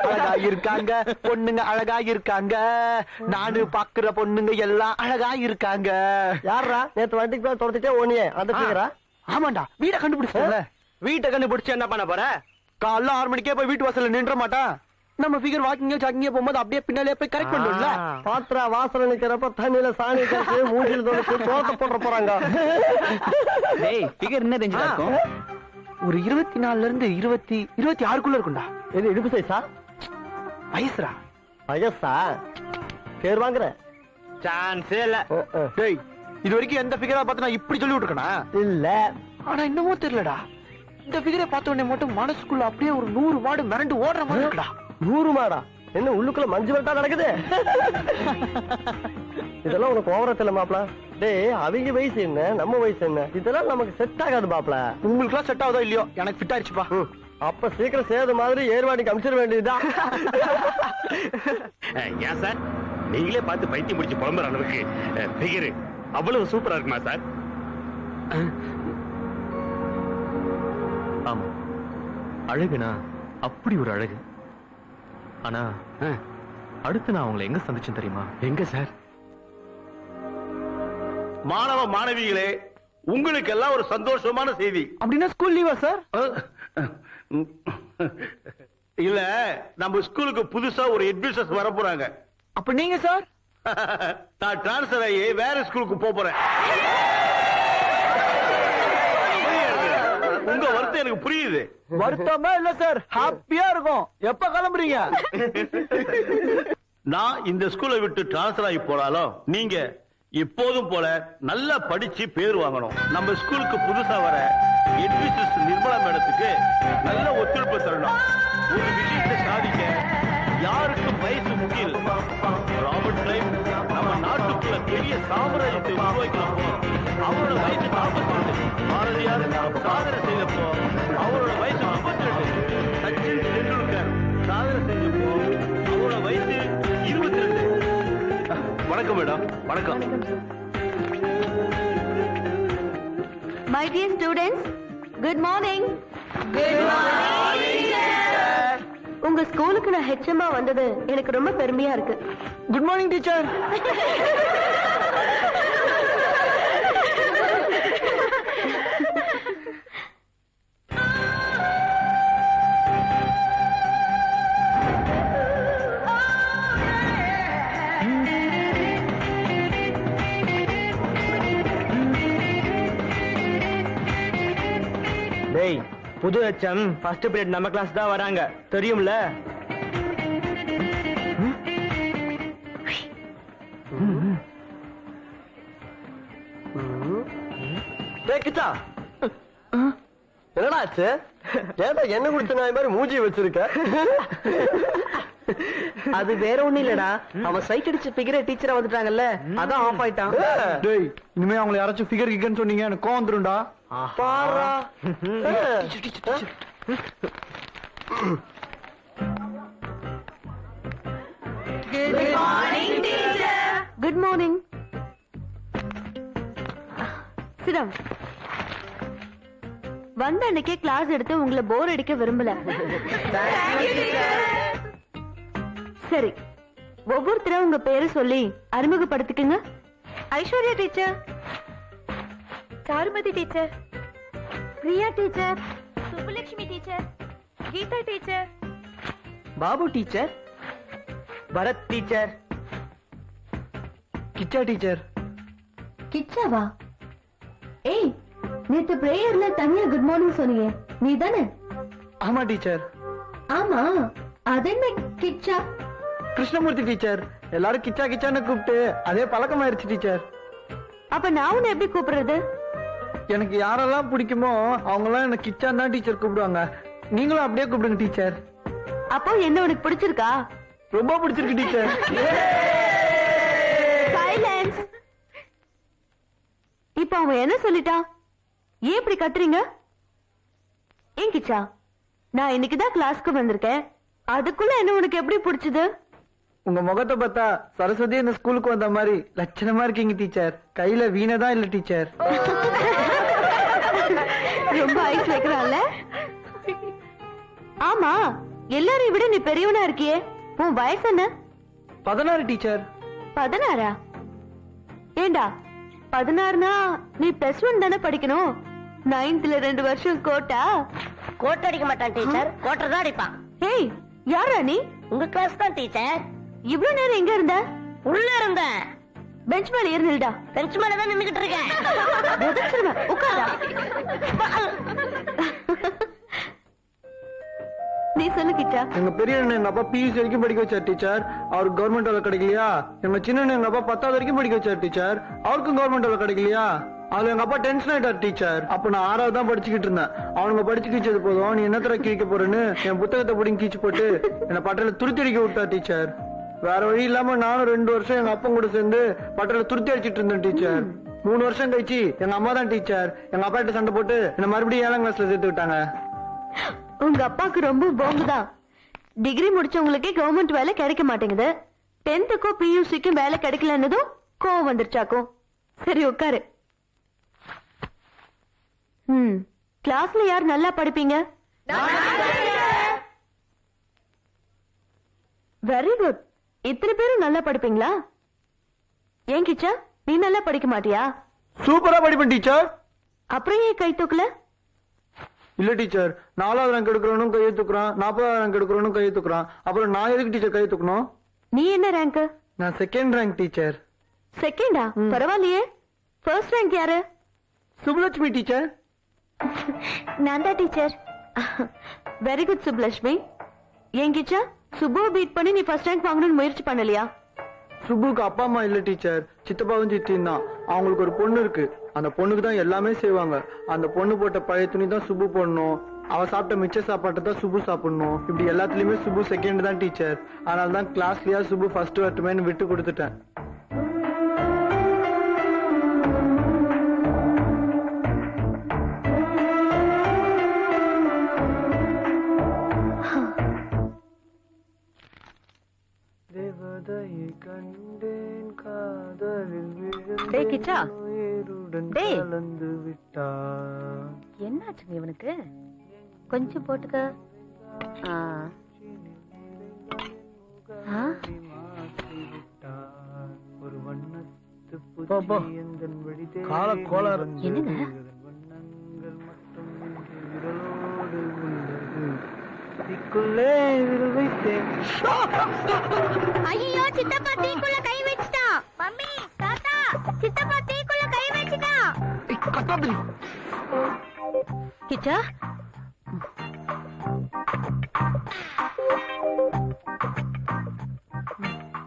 அழகா இருக்காங்க பொண்ணுங்க, அழகா இருக்காங்க. நானு பாக்குற பொண்ணுங்க எல்லாம் அழகா இருக்காங்க. யாரா நேத்து வண்டிக்கு தொடச்சிட்டே ஓனியே அந்த பிகரா? ஆமாண்டா, வீட கண்டுபிடிச்சல. வீட்டை கண்டுபிடிச்சு என்ன பண்ண போற? காலைல 6 மணிக்கே போய் வீட்டு வாசல்ல நின்ற மாட்டான். நம்ம ஃபிகர் வாக்கிங்க ஜாக்கிங்க போகும்போது அப்படியே பின்னாலே போய் கரெக்ட் பண்ணுவோம்ல. பாத்ரா வாசல்ல நிக்கிறப்ப தண்ணியில சாணி கரைச்சு மூஞ்சில தொடச்சு தோட்ட போட போறாங்க. டேய், ஃபிகர் என்ன ரேஞ்சில இருக்கும்? ஒரு 24ல இருந்து 26க்குள்ள இருக்கும்டா. இது இடுப்பு சைஸா? வயசுடா. வயசா? பேர் வாங்குற சான்ஸே இல்ல. டேய், இது வரைக்கும் எந்த ஃபிகரா பார்த்து நான் இப்படி சொல்லி விட்டுருக்கனா? இல்ல. ஆனா இன்னமோ தெரியலடா. இந்த ஃபிகரை பார்த்த உடனே மட்டும் மனசுக்குள்ள அப்படியே ஒரு 100 மாடு மிரண்டு ஓடுற மாதிரி இருக்குடா. 100 மாடா? என்ன உள்ளுக்குள்ள மஞ்சு வெட்டா நடக்குது? இதெல்லாம் உனக்கு ஓவரத்துல மாப்ள. டேய், அவங்க வயசு என்ன நம்ம வயசு என்ன? இதெல்லாம் நமக்கு செட் ஆகாது மாப்ள. உங்களுக்குலாம் செட் ஆகுதோ இல்லையோ, எனக்கு ஃபிட் ஆயிடுச்சுப்பா. அப்ப சீக்கிரம் சேது மாதிரி ஏர்வாடிக்கு அமிச்சிட வேண்டியதுதான். ஏன் சார், நீங்களே பார்த்து பைத்தியம் முடிச்சு புலம்புற அளவுக்கு ஃபிகர் அவ்வளவு சூப்பரா இருக்குமா சார்? ஆமா, அழகுனா அப்படி ஒரு அழகு. ஆனா அடுத்து நான் அவங்களை எங்க சந்திச்சேன் தெரியுமா? எங்க சார்? மாணவ மாணவிகளே, உங்களுக்கு எல்லாம் ஒரு சந்தோஷமான செய்தி. அப்படின்னா ஸ்கூல் லீவா சார்? இல்ல, நம்ம ஸ்கூலுக்கு புதுசா ஒரு அட்மிஷன்ஸ் வர போறாங்க. அப்ப நீங்க சார்? நான் டிரான்ஸ்பர் ஆகி வேற ஸ்கூலுக்கு போறேன். உங்க வருத்தம் எனக்கு புரியுது. வருத்தமா இல்ல சார், ஹாப்பியா இருக்கும். எப்ப கிளம்புறீங்க? நான் இந்த ஸ்கூலை விட்டு டிரான்ஸ்பர் ஆகி போனாலும் நீங்க எப்போதும் போல நல்லா படிச்சு பேர் வாங்கணும். நம்ம ஸ்கூலுக்கு புதுசா வர அட்மிஷன்ஸ் நிர்மலா மேடத்துக்கு நல்ல ஒத்துழைப்பு தரணும். ஒரு விஷயத்தை சாதிக்க யாருக்கும் வயசு முக்கியம். ராபர்ட் கிளைவ் நம்ம நாட்டுக்குள்ள பெரிய சாம்ராஜ்யத்தை உருவாக்கலாம். அவரோட வயசு 42. பாரதியார் சாதனை செய்தப்போ அவரோட வயசு 32. சச்சின் டெண்டுல்கர் சாதனை செஞ்சப்போ அவரோட வயசு 22. வணக்கம் மேடம். வணக்கம். My dear students, good morning. Good morning. உங்க ஸ்கூலுக்கு நான் ஹெச்எம்மா வந்தது எனக்கு ரொம்ப பெருமையா இருக்கு. Good morning teacher. டேய், புது ஹெச்எம் ஃபர்ஸ்ட் பீரியட் நம்ம கிளாஸ் தான் வராங்க, தெரியும்ல? டேய் கிட்டா, என்னடா ஆச்சு? ஏன்டா என்ன குடிச்ச நாய் மாதிரி மூஞ்சி வச்சிருக்க? அது வேற ஒண்ணு இல்லடா, அவன் சைட் அடிச்சு ஃபிகர் டீச்சரா வந்துட்டாங்கல்ல, அதான் ஆஃப் ஆயிட்டான். டேய், இனிமே அவங்களை யாராச்சும் ஃபிகர் கிக்கன்னு சொன்னீங்க எனக்கு கோவம் வந்துரும்டா. பாரா. Good morning. சிரம், வந்த அன்னைக்கே கிளாஸ் எடுத்து உங்களை போர் அடிக்க விரும்பல. சரி, ஒவ்வொருத்தரும் உங்க பேரு சொல்லி அறிமுகப்படுத்திக்கங்க. Aishwarya teacher, Charumathi teacher, Priya teacher, Subbulakshmi teacher, Geetha teacher, Babu teacher, Bharath teacher, Kichcha teacher. கிச்சாவா? ஏய், நேத்து பிரேயர்ல தனியா குட் மார்னிங் சொன்னீங்க, நீ தானே? ஆமா டீச்சர். ஆமா, அதென்ன கிச்சா? கிருஷ்ணமூர்த்தி டீச்சர். எல்லாரும் கிச்சா கிச்சான்னு கூப்பிட்டு அதே பழக்கமாயிருச்சு டீச்சர். அப்ப நான் உன்னை எப்படி கூப்பிடுறது? எனக்கு யாரெல்லாம் பிடிக்குமோ அவங்க எல்லாம் என்ன கிச்சான் தான் டீச்சர் கூப்பிடுவாங்க. நீங்களும் அப்படியே கூப்பிடுங்க டீச்சர். அப்போ என்ன உனக்கு பிடிச்சிருக்கா? ரொம்ப பிடிச்சிருக்கு டீச்சர். சைலன்ஸ். இப்ப அவன் என்ன சொல்லிட்டான்? ஏன் இப்படி கத்துறீங்க? ஏன் கிச்சா, நான் இன்னைக்குதான் கிளாஸ்க்கு வந்திருக்கேன், அதுக்குள்ள என்ன உனக்கு எப்படி பிடிச்சது? உங்க முகத்தை பார்த்தா சரஸ்வதி இந்த ஸ்கூலுக்கு வந்த மாதிரி லட்சணமா இருக்கீங்க டீச்சர். கையில வீணதான் இல்ல டீச்சர். ரொம்ப ஐஸ் வைக்கிறான்ல. ஆமா, எல்லாரையும் விட நீ பெரியவனா இருக்கியே, உன் வயசு என்ன? 16 டீச்சர். 16? ஏண்டா 16னா நீ +1 தானே படிக்கணும்? 9th 2 வருஷம் கோட்டா? கோட் அடிக்க மாட்டான் டீச்சர், கோட்டர் தான் அடிப்பான். ஏய், யாரா நீ? உங்க கிளாஸ் தான் டீச்சர். இவ்ளோ நேரம் எங்க இருந்த? உள்ள இருந்தேன். பெஞ்ச் மேல ஏறிடா. பெஞ்ச் மேல தான் நின்னுகிட்டு இருக்கேன். உதச்சிருவேன், உட்காரா. நீ சொல்லு கிட்டா. எங்க பெரிய அண்ணன் எங்க அப்பா பியூசி வரைக்கும் படிக்க வச்சார் டீச்சர், அவருக்கு கவர்மெண்ட் வேலை கிடைக்கலையா. எங்க சின்ன அண்ணன் எங்க அப்பா 10th வரைக்கும் படிக்க வச்சார் டீச்சர், அவருக்கும் கவர்மெண்ட் வேலை கிடைக்கலையா. அதுல எங்க அப்பா டென்ஷன் ஆயிட்டார் டீச்சர். அப்ப நான் 6வது தான் படிச்சுக்கிட்டு இருந்தேன். அவனுங்க படிச்சு கிழிச்சது போதும், நீ என்ன தர கிழிக்க போறேன்னு என் புத்தகத்தை பிடிங்க கிழிச்சு போட்டு என்ன பட்டையில துருத்தி அடிக்க விட்டார் டீச்சர். வேற வழி இல்லாம நானும் 2 வருஷம் எங்க அப்பா கூட சேர்ந்து பட்டையில துருத்தி அடிச்சிட்டு இருந்தேன் டீச்சர். 3 வருஷம் கழிச்சு எங்க அம்மா தான் டீச்சர் எங்க அப்பா கிட்ட சண்டை போட்டு என்ன மறுபடியும் 7ஆம் கிளாஸ்ல சேர்த்து விட்டாங்க. உங்க அப்பாக்கு ரொம்ப போங்குதான். டிகிரி முடிச்சவங்களுக்கே கவர்மெண்ட் வேலை கிடைக்க மாட்டேங்குது, 10th பியூசிக்கும் வேலை கிடைக்கலன்னதும் கோவம் வந்துருச்சாக்கும். சரி உட்காரு. கிளாஸ்ல யார் நல்லா படிப்பீங்க? Very good. இத்தனை பேரும் நல்லா படிப்பீங்களா? ஏன் கிச்சா, நீ நல்லா படிக்க மாட்டியா? சூப்பரா படிப்பேன் டீச்சர். அப்புறம் ஏன் கை தூக்கல? இல்ல டீச்சர், 4வது ரேங்க் எடுக்கிறவனும் கையை தூக்குறான், 40வது ரேங்க் எடுக்கிறவனும் கையை தூக்குறான். அப்புறம் நான் எதுக்கு டீச்சர் கையை தூக்கணும்? நீ என்ன ரேங்க்? நான் 2nd ரேங்க் டீச்சர். செகண்டா? பரவாயில்லையே. ஃபர்ஸ்ட் ரேங்க் யாரு? சுபலட்சுமி டீச்சர். நான் தான் டீச்சர். Very good Subbulakshmi. ஏன் கிச்சா, சுப்புவை பீட் பண்ணி நீ ஃபர்ஸ்ட் ரேங்க் வாங்கணும்னு முயற்சி பண்ணலையா? சுப்புக்கு அப்பா அம்மா இல்ல டீச்சர், சித்தப்பாவும் சித்தியும் தான். அவங்களுக்கு ஒரு பொண்ணு இருக்கு, அந்த பொண்ணுக்கு தான் எல்லாமே செய்வாங்க. அந்த பொண்ணு போட்ட பழைய துணி தான் சுப்பு போடணும், அவ சாப்பிட்ட மிச்ச சாப்பாட்டை தான் சுப்பு சாப்பிடணும். இப்படி எல்லாத்துலயுமே சுப்பு 2nd தான் டீச்சர். அதனால தான் கிளாஸ்லயா சுப்பு ஃபர்ஸ்ட் வரட்டுமேன்னு விட்டு கொடுத்துட்டேன். டேய் கிச்சா, டேய். கலந்து விட்டார். என்னாச்சுங்க இவனுக்கு? கொஞ்சம் போட்டுக்க. ஒரு வண்ணத்து போ. கால கோளாறு. என்னங்க? வண்ணங்கள் மட்டும் விரலோடு உள்ளது. தீக்குள்ளே விரல் வைத்தேன். ஐயோ, சித்தப்பா தீக்குள்ள கை வச்சிட்டான். மம்மி, தாத்தா, சித்தப்பா தீக்குள்ள கை வச்சிட்டான். கிச்சா,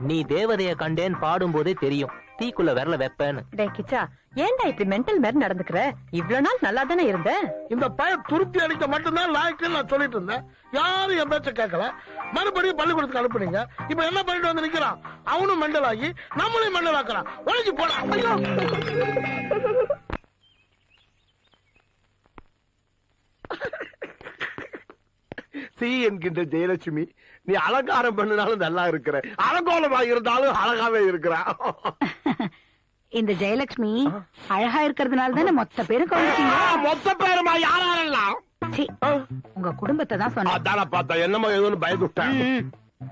நீ தேவதைய கண்டேன் பாடும் போதே தெரியும் தீக்குள்ள விரல வெப்பேன்னு. டேய் கிச்சா, ஏன்டா இப்படி மென்டல் மாதிரி நடந்துக்கிற? இவ்வளவு நாள் நல்லா தானே இருந்த. இந்த பையன் துருத்தி அடிக்க மட்டும்தான் லாய்க்குன்னு நான் சொல்லிட்டு இருந்தேன். யாரும் என் பேச்ச கேட்கல. மறுபடியும் பள்ளிக்கூடத்துக்கு அனுப்புனீங்க. இப்ப என்ன பண்ணிட்டு வந்து நிக்கிறான்? அவனும் மெண்டல் ஆகி நம்மளையும் மெண்டல் ஆக்குறான். ஒழிஞ்சு போலாம். ஐயோ, சி என்கின்ற ஜெயலட்சுமி, நீ அலங்காரம் பண்ணினாலும் நல்லா இருக்கிற, அலங்கோலமா இருந்தாலும் அழகாவே இருக்கிற. இந்த ஜெயலட்சுமி அழகா இருக்கிறதுனால தானே மொத்த பேரும் கவனிச்சீங்க. மொத்த பேருமா? யாரெல்லாம்? உங்க குடும்பத்தை தான் சொன்னேன். அதான பார்த்தா என்னமோ ஏதோன்னு பயந்துட்டேன்.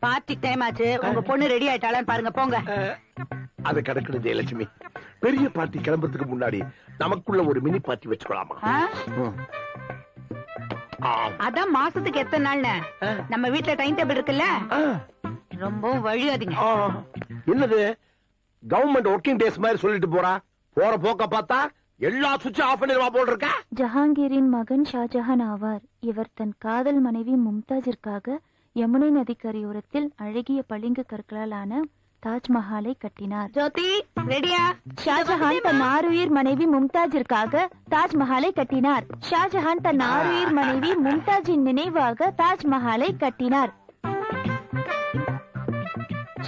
பார்ட்டி டைம் ஆச்சு, உங்க பொண்ணு ரெடி ஆயிட்டாளான்னு பாருங்க, போங்க. அது கிடக்குது ஜெயலட்சுமி. பெரிய பார்ட்டி கிளம்புறதுக்கு முன்னாடி நமக்குள்ள ஒரு மினி பார்ட்டி வச்சுக்கலாமா? அதான் மாசத்துக்கு எத்தனை நாள்னு நம்ம வீட்டுல டைம் டேபிள் இருக்குல்ல, ரொம்ப வழியாதீங்க. என்னது கவர்மெண்ட் ஒர்க்கிங் டேஸ் மாதிரி சொல்லிட்டு போறா? போற போக்க பார்த்தா எல்லா சுவிட்ச் ஆஃப் பண்ணிடுவா போல் இருக்க. ஜஹாங்கீரின் மகன் ஷாஜஹான் ஆவார். இவர் தன் காதல் மனைவி மும்தாஜிற்காக யமுனை நதிக்கரையோரத்தில் அழகிய பளிங்கு கற்களால் ஆன தாஜ்மஹாலை கட்டினார். ஜோதி, ரெடியா? ஷாஜஹான் தன் ஆருயிர் மனைவி மும்தாஜிற்காக தாஜ்மஹாலை கட்டினார். ஷாஜஹான் தன் ஆருயிர் மனைவி மும்தாஜின் நினைவாக தாஜ்மஹாலை கட்டினார்.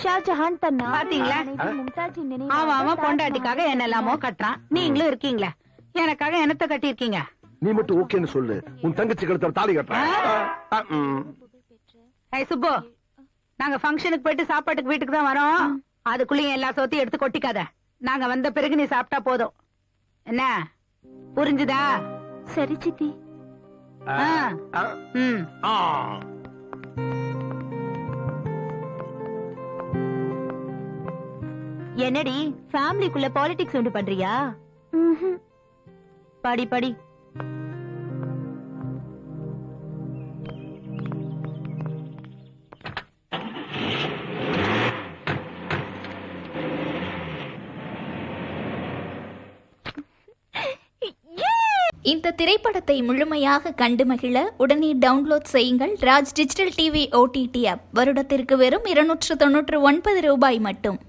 ஷாஜஹான் தன் பாத்தீங்களா? மும்தாஜின் அவன் பொண்டாட்டிக்காக என்னெல்லாமோ கட்டுறான், நீங்களும் இருக்கீங்களே. எனக்காக என்னத்த கட்டி இருக்கீங்க? நீ மட்டும் ஓகேன்னு சொல்லு, உன் தங்கச்சி கழுத்துல தாலி கட்டுறேன். ஏய் சுப்பு, நாங்க ஃபங்க்ஷனுக்கு போயிட்டு சாப்பாட்டுக்கு வீட்டுக்கு தான் வரோம். அதுக்குள்ளயும் எல்லா சோத்தையும் எடுத்து கொட்டிக்காத. நாங்க வந்த பிறகு நீ சாப்பிட்டா போதும். என்ன புரிஞ்சுதா? சரி சித்தி. ஆ. என்னடி ஃபேமிலிக்குள்ள பாலிடிக்ஸ் உண்டு பண்றியா? படி படி. இந்த திரைப்படத்தை முழுமையாக கண்டு மகிழ உடனே டவுன்லோட் செய்யுங்கள் Raj digital TV OTT app. வருடத்திற்கு வெறும் 299 ரூபாய் மட்டும்.